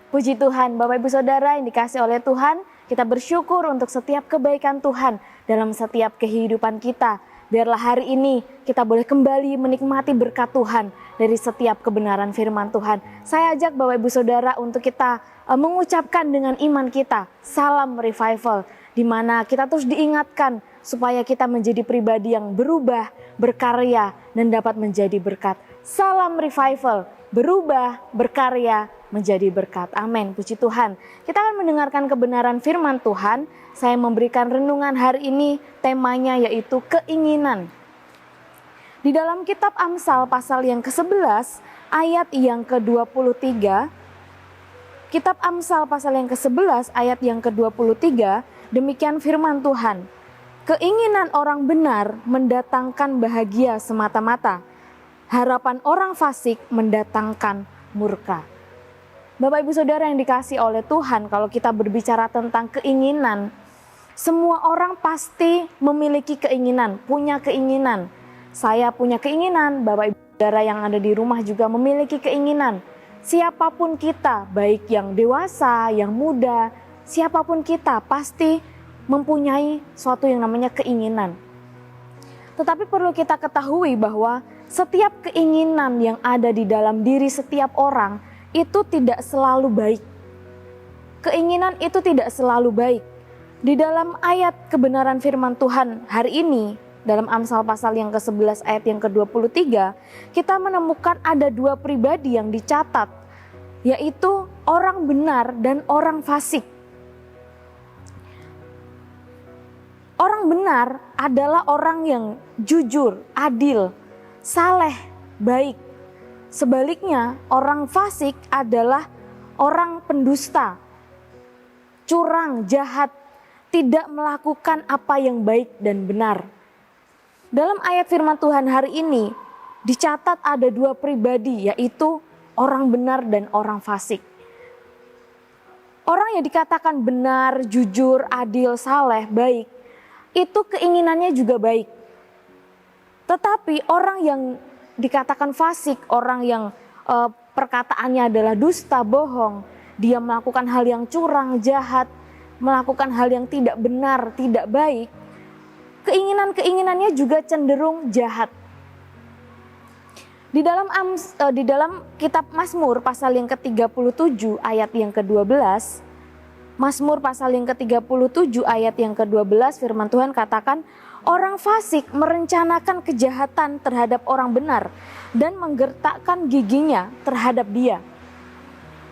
Puji Tuhan, Bapak Ibu Saudara yang dikasih oleh Tuhan, kita bersyukur untuk setiap kebaikan Tuhan dalam setiap kehidupan kita. Biarlah hari ini kita boleh kembali menikmati berkat Tuhan dari setiap kebenaran firman Tuhan. Saya ajak Bapak Ibu Saudara untuk kita mengucapkan dengan iman kita, salam revival, di mana kita terus diingatkan supaya kita menjadi pribadi yang berubah, berkarya, dan dapat menjadi berkat. Salam revival, berubah, berkarya, menjadi berkat. Amin. Puji Tuhan. Kita akan mendengarkan kebenaran firman Tuhan. Saya memberikan renungan hari ini, temanya yaitu keinginan. Di dalam kitab Amsal pasal yang ke-11 ayat yang ke-23, kitab Amsal pasal yang ke-11 ayat yang ke-23, demikian firman Tuhan. Keinginan orang benar mendatangkan bahagia semata-mata. Harapan orang fasik mendatangkan murka. Bapak Ibu Saudara yang dikasih oleh Tuhan, kalau kita berbicara tentang keinginan, semua orang pasti memiliki keinginan, punya keinginan. Saya punya keinginan, Bapak Ibu Saudara yang ada di rumah juga memiliki keinginan. Siapapun kita, baik yang dewasa, yang muda, siapapun kita pasti mempunyai suatu yang namanya keinginan. Tetapi perlu kita ketahui bahwa setiap keinginan yang ada di dalam diri setiap orang itu tidak selalu baik. Keinginan itu tidak selalu baik. Di dalam ayat kebenaran firman Tuhan hari ini, dalam Amsal pasal yang ke-11 ayat yang ke-23, kita menemukan ada dua pribadi yang dicatat, yaitu orang benar dan orang fasik. Orang benar adalah orang yang jujur, adil, saleh, baik. Sebaliknya, orang fasik adalah orang pendusta, curang, jahat, tidak melakukan apa yang baik dan benar. Dalam ayat firman Tuhan hari ini, dicatat ada dua pribadi, yaitu orang benar dan orang fasik. Orang yang dikatakan benar, jujur, adil, saleh, baik, itu keinginannya juga baik. Tetapi orang yang dikatakan fasik, orang yang perkataannya adalah dusta, bohong, dia melakukan hal yang curang, jahat, melakukan hal yang tidak benar, tidak baik, keinginan-keinginannya juga cenderung jahat. Di dalam kitab Mazmur pasal yang ke-37 ayat yang ke-12, Mazmur pasal yang ke-37 ayat yang ke-12, firman Tuhan katakan, orang fasik merencanakan kejahatan terhadap orang benar dan menggertakkan giginya terhadap dia.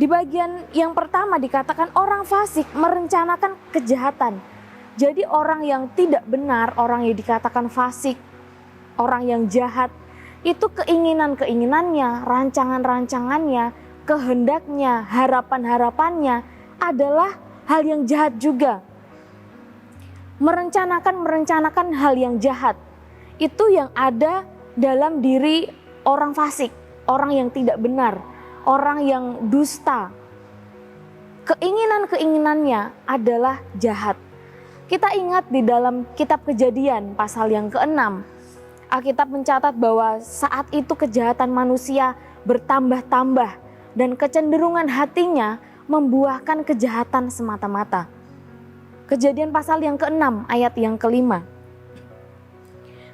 Di bagian yang pertama dikatakan orang fasik merencanakan kejahatan. Jadi orang yang tidak benar, orang yang dikatakan fasik, orang yang jahat, itu keinginan-keinginannya, rancangan-rancangannya, kehendaknya, harapan-harapannya adalah hal yang jahat juga. Merencanakan hal yang jahat itu yang ada dalam diri orang fasik, orang yang tidak benar, orang yang dusta. Keinginan-keinginannya adalah jahat. Kita ingat di dalam kitab Kejadian pasal yang ke-6, Alkitab mencatat bahwa saat itu kejahatan manusia bertambah-tambah dan kecenderungan hatinya membuahkan kejahatan semata-mata. Kejadian pasal yang ke-6 ayat yang ke-5.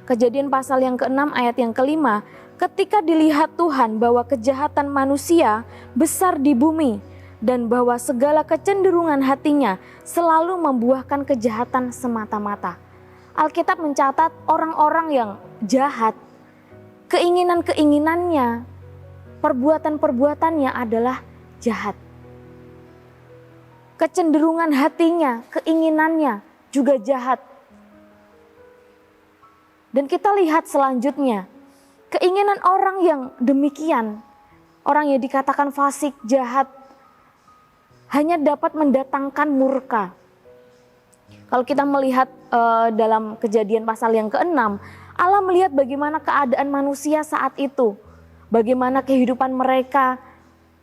Kejadian pasal yang ke-6 ayat yang ke-5, ketika dilihat Tuhan bahwa kejahatan manusia besar di bumi dan bahwa segala kecenderungan hatinya selalu membuahkan kejahatan semata-mata. Alkitab mencatat orang-orang yang jahat, keinginan-keinginannya, perbuatan-perbuatannya adalah jahat. Kecenderungan hatinya, keinginannya juga jahat. Dan kita lihat selanjutnya, keinginan orang yang demikian, orang yang dikatakan fasik, jahat, hanya dapat mendatangkan murka. Kalau kita melihat dalam Kejadian pasal yang ke-6, Allah melihat bagaimana keadaan manusia saat itu, bagaimana kehidupan mereka,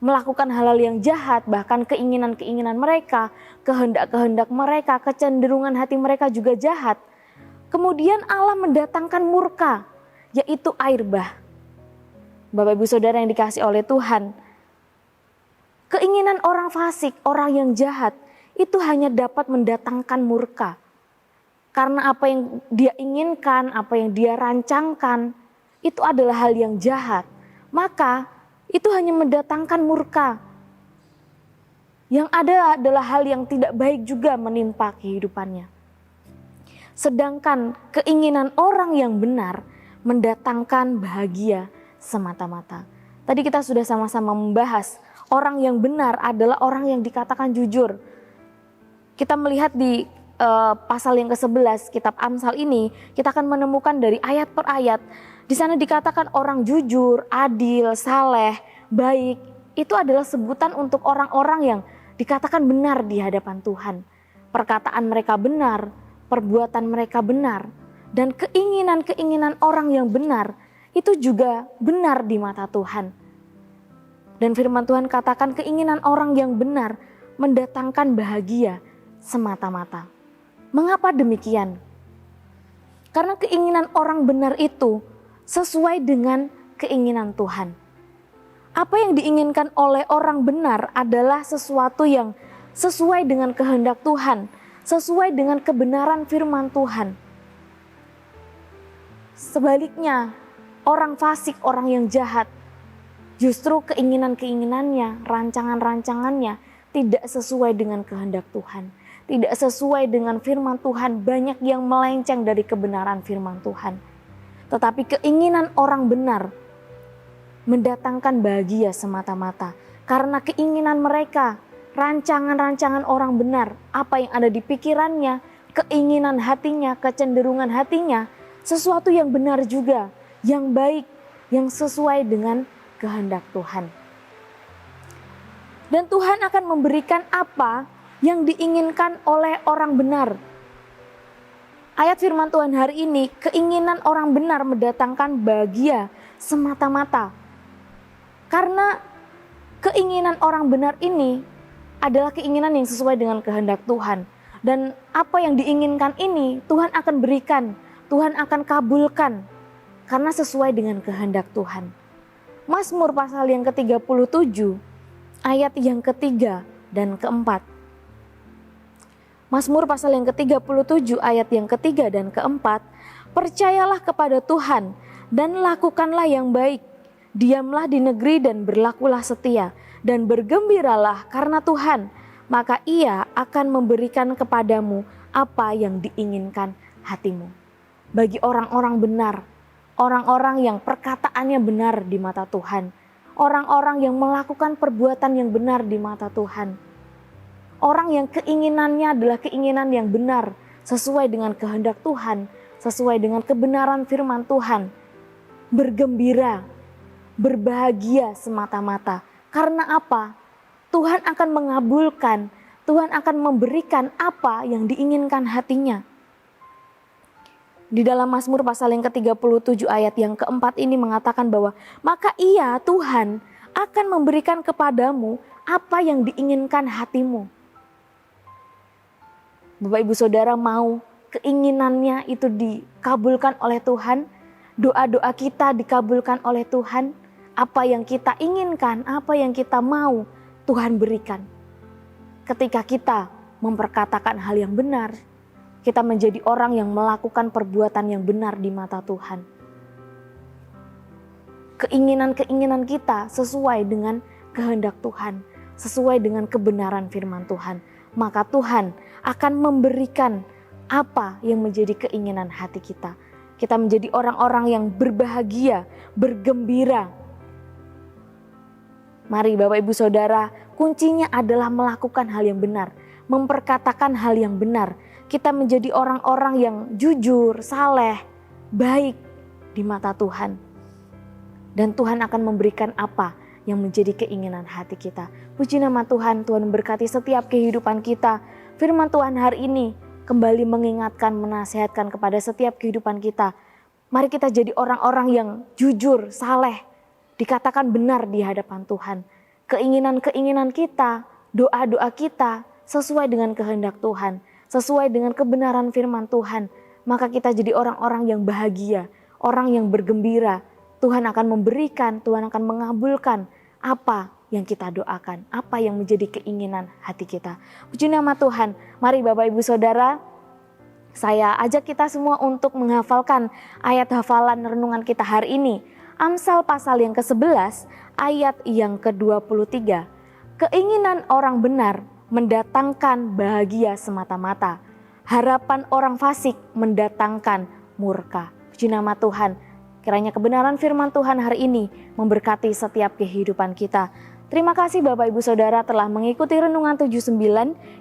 melakukan hal-hal yang jahat, bahkan keinginan-keinginan mereka, kehendak-kehendak mereka, kecenderungan hati mereka juga jahat. Kemudian Allah mendatangkan murka, yaitu air bah. Bapak Ibu Saudara yang dikasihi oleh Tuhan, Keinginan orang fasik, orang yang jahat, itu hanya dapat mendatangkan murka. Karena apa yang dia inginkan, apa yang dia rancangkan, itu adalah hal yang jahat. Maka itu hanya mendatangkan murka. Yang ada adalah hal yang tidak baik juga menimpa kehidupannya. Sedangkan keinginan orang yang benar mendatangkan bahagia semata-mata. Tadi kita sudah sama-sama membahas, orang yang benar adalah orang yang dikatakan jujur. Kita melihat di pasal yang ke-11 kitab Amsal ini, kita akan menemukan dari ayat per ayat. Di sana dikatakan orang jujur, adil, saleh, baik. Itu adalah sebutan untuk orang-orang yang dikatakan benar di hadapan Tuhan. Perkataan mereka benar, perbuatan mereka benar, dan keinginan-keinginan orang yang benar itu juga benar di mata Tuhan. Dan firman Tuhan katakan keinginan orang yang benar mendatangkan bahagia semata-mata. Mengapa demikian? Karena keinginan orang benar itu sesuai dengan keinginan Tuhan. Apa yang diinginkan oleh orang benar adalah sesuatu yang sesuai dengan kehendak Tuhan, sesuai dengan kebenaran firman Tuhan. Sebaliknya, orang fasik, orang yang jahat, justru keinginan-keinginannya, rancangan-rancangannya tidak sesuai dengan kehendak Tuhan. Tidak sesuai dengan firman Tuhan, banyak yang melenceng dari kebenaran firman Tuhan. Tetapi keinginan orang benar mendatangkan bahagia semata-mata. Karena keinginan mereka, rancangan-rancangan orang benar, apa yang ada di pikirannya, keinginan hatinya, kecenderungan hatinya, sesuatu yang benar juga, yang baik, yang sesuai dengan kehendak Tuhan. Dan Tuhan akan memberikan apa yang diinginkan oleh orang benar. Ayat firman Tuhan hari ini, keinginan orang benar mendatangkan bahagia semata-mata. Karena keinginan orang benar ini adalah keinginan yang sesuai dengan kehendak Tuhan. Dan apa yang diinginkan ini Tuhan akan berikan, Tuhan akan kabulkan. Karena sesuai dengan kehendak Tuhan. Mazmur pasal yang ke-37 ayat yang ketiga dan keempat. Mazmur pasal yang ke-37 ayat yang ketiga dan keempat. Percayalah kepada Tuhan dan lakukanlah yang baik. Diamlah di negeri dan berlakulah setia. Dan bergembiralah karena Tuhan. Maka Ia akan memberikan kepadamu apa yang diinginkan hatimu. Bagi orang-orang benar, orang-orang yang perkataannya benar di mata Tuhan. Orang-orang yang melakukan perbuatan yang benar di mata Tuhan. Orang yang keinginannya adalah keinginan yang benar, sesuai dengan kehendak Tuhan, sesuai dengan kebenaran firman Tuhan. Bergembira, berbahagia semata-mata. Karena apa? Tuhan akan mengabulkan, Tuhan akan memberikan apa yang diinginkan hatinya. Di dalam Mazmur pasal yang ke-37 ayat yang keempat ini mengatakan bahwa maka Ia, Tuhan, akan memberikan kepadamu apa yang diinginkan hatimu. Bapak Ibu Saudara mau keinginannya itu dikabulkan oleh Tuhan, doa-doa kita dikabulkan oleh Tuhan, apa yang kita inginkan, apa yang kita mau Tuhan berikan. Ketika kita memperkatakan hal yang benar, kita menjadi orang yang melakukan perbuatan yang benar di mata Tuhan. Keinginan-keinginan kita sesuai dengan kehendak Tuhan, sesuai dengan kebenaran firman Tuhan. Maka Tuhan akan memberikan apa yang menjadi keinginan hati kita. Kita menjadi orang-orang yang berbahagia, bergembira. Mari Bapak Ibu Saudara, kuncinya adalah melakukan hal yang benar, memperkatakan hal yang benar. Kita menjadi orang-orang yang jujur, saleh, baik di mata Tuhan. Dan Tuhan akan memberikan apa yang menjadi keinginan hati kita. Puji nama Tuhan, Tuhan memberkati setiap kehidupan kita. Firman Tuhan hari ini kembali mengingatkan, menasihatkan kepada setiap kehidupan kita. Mari kita jadi orang-orang yang jujur, saleh, dikatakan benar di hadapan Tuhan. Keinginan-keinginan kita, doa-doa kita sesuai dengan kehendak Tuhan, sesuai dengan kebenaran firman Tuhan. Maka kita jadi orang-orang yang bahagia, orang yang bergembira. Tuhan akan memberikan, Tuhan akan mengabulkan apa yang kita doakan, apa yang menjadi keinginan hati kita. Puji nama Tuhan. Mari Bapak Ibu Saudara, saya ajak kita semua untuk menghafalkan ayat hafalan renungan kita hari ini. Amsal pasal yang ke-11 ayat yang ke-23. Keinginan orang benar mendatangkan bahagia semata-mata. Harapan orang fasik mendatangkan murka. Puji nama Tuhan. Kiranya kebenaran firman Tuhan hari ini memberkati setiap kehidupan kita. Terima kasih Bapak Ibu Saudara telah mengikuti Renungan 79.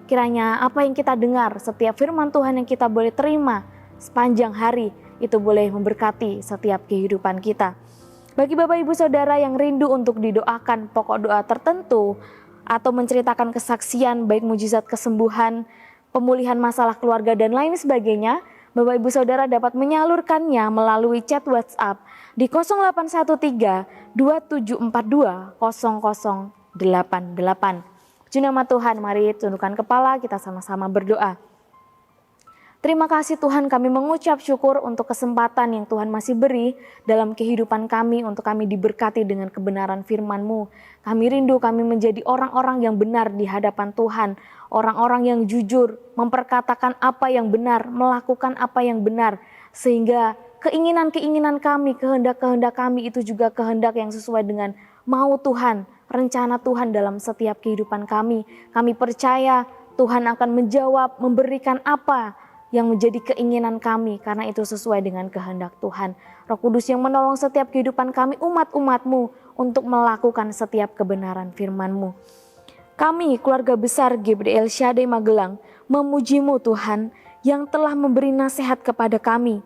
Kiranya apa yang kita dengar, setiap firman Tuhan yang kita boleh terima sepanjang hari, itu boleh memberkati setiap kehidupan kita. Bagi Bapak Ibu Saudara yang rindu untuk didoakan pokok doa tertentu atau menceritakan kesaksian baik mujizat kesembuhan, pemulihan masalah keluarga dan lain sebagainya, Bapak Ibu Saudara dapat menyalurkannya melalui chat WhatsApp di 0813 2742 0088. Puji nama Tuhan, mari tundukkan kepala, kita sama-sama berdoa. Terima kasih Tuhan, kami mengucap syukur untuk kesempatan yang Tuhan masih beri dalam kehidupan kami, untuk kami diberkati dengan kebenaran firman-Mu. Kami rindu kami menjadi orang-orang yang benar di hadapan Tuhan, orang-orang yang jujur, memperkatakan apa yang benar, melakukan apa yang benar, sehingga keinginan-keinginan kami, kehendak-kehendak kami itu juga kehendak yang sesuai dengan mau Tuhan, rencana Tuhan dalam setiap kehidupan kami. Kami percaya Tuhan akan menjawab, memberikan apa yang menjadi keinginan kami, karena itu sesuai dengan kehendak Tuhan. Roh Kudus yang menolong setiap kehidupan kami, umat-umat-Mu, untuk melakukan setiap kebenaran firman-Mu. Kami, keluarga besar GBDL Shaddai Magelang, memuji-Mu Tuhan, yang telah memberi nasihat kepada kami.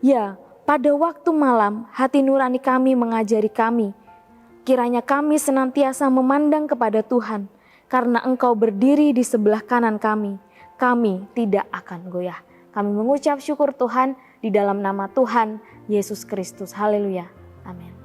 Ya, pada waktu malam, hati nurani kami mengajari kami. Kiranya kami senantiasa memandang kepada Tuhan, karena Engkau berdiri di sebelah kanan kami tidak akan goyah. Kami mengucap syukur Tuhan di dalam nama Tuhan Yesus Kristus. Haleluya. Amin.